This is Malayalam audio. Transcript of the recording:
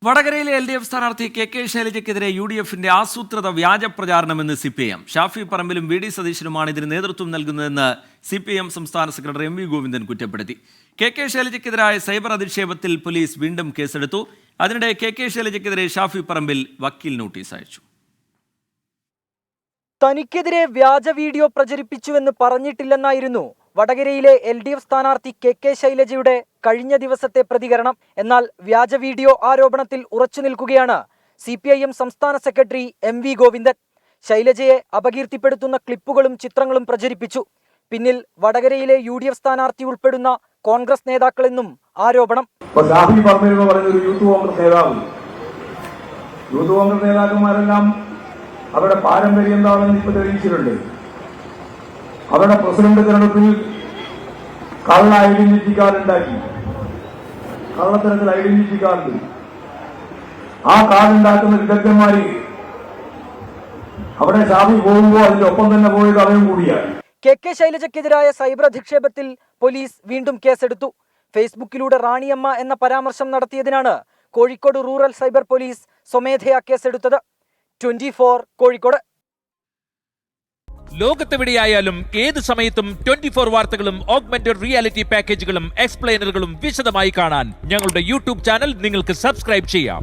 വടകരയിലെ LDF സ്ഥാനാർത്ഥി KK ശൈലജയ്ക്കെതിരെ UDFന്റെ ആസൂത്രിത വ്യാജ പ്രചാരണമെന്ന് CPIM. ഷാഫി പറമ്പിലും VD സതീശനുമാണ് ഇതിന് നേതൃത്വം നൽകുന്നതെന്ന് CPIM സംസ്ഥാന സെക്രട്ടറി MV ഗോവിന്ദൻ കുറ്റപ്പെടുത്തി. KK ശൈലജയ്ക്കെതിരായ സൈബർ അധിക്ഷേപത്തിൽ പോലീസ് വീണ്ടും കേസെടുത്തു. അതിനിടെ KK ശൈലജയ്ക്കെതിരെ ഷാഫി പറമ്പിൽ വക്കീൽ നോട്ടീസ് അയച്ചു. തനിക്കെതിരെ വ്യാജ വീഡിയോ പ്രചരിപ്പിച്ചുവെന്ന് പറഞ്ഞിട്ടില്ലെന്നായിരുന്നു വടകരയിലെ LDF സ്ഥാനാർത്ഥി KK ശൈലജയുടെ കഴിഞ്ഞ ദിവസത്തെ പ്രതികരണം. എന്നാൽ വ്യാജ വീഡിയോ ആരോപണത്തിൽ ഉറച്ചു നിൽക്കുകയാണ് CPIM സംസ്ഥാന സെക്രട്ടറി MV ഗോവിന്ദൻ. ശൈലജയെ അപകീർത്തിപ്പെടുത്തുന്ന ക്ലിപ്പുകളും ചിത്രങ്ങളും പ്രചരിപ്പിച്ചു. പിന്നിൽ വടകരയിലെ UDF സ്ഥാനാർത്ഥി ഉൾപ്പെടുന്ന കോൺഗ്രസ് നേതാക്കളെന്നും ആരോപണം. യൂത്ത് നേതാക്കന്മാരെല്ലാം അവരുടെ പാരമ്പര്യം എന്താണെന്ന് ഇപ്പോൾ തെളിയിച്ചിട്ടുണ്ട്. അവരുടെ പ്രസിഡന്റ് തെരഞ്ഞെടുപ്പിൽ കള്ള ഐഡന്റിറ്റി കാർഡ് ഉണ്ടാക്കി, കള്ളത്തരത്തിൽ ഐഡന്റിറ്റി കാർഡ്, ആ കാർഡ് ഉണ്ടാക്കുന്ന വിദഗ്ധന്മാര് അവിടെ ഷാഫി പോകുമ്പോൾ അതിന്റെ ഒപ്പം തന്നെ പോയത് അവയും കൂടിയാണ്. KK ശൈലജയ്ക്കെതിരായ സൈബർ അധിക്ഷേപത്തിൽ പോലീസ് വീണ്ടും കേസെടുത്തു. ഫേസ്ബുക്കിലൂടെ റാണിയമ്മ എന്ന പരാമർശം നടത്തിയതിനാണ് കോഴിക്കോട് റൂറൽ സൈബർ പോലീസ് സ്വമേധയാ കേസെടുത്തത്. 24 കോഴിക്കോട്. ലോകത്തെവിടെയായാലും ഏത് സമയത്തും 24 വാർത്തകളും ഓഗ്മെന്റഡ് റിയാലിറ്റി പാക്കേജുകളും എക്സ്പ്ലെയിനറുകളും വിശദമായി കാണാൻ ഞങ്ങളുടെ YouTube ചാനൽ നിങ്ങൾക്ക് സബ്സ്ക്രൈബ് ചെയ്യാം.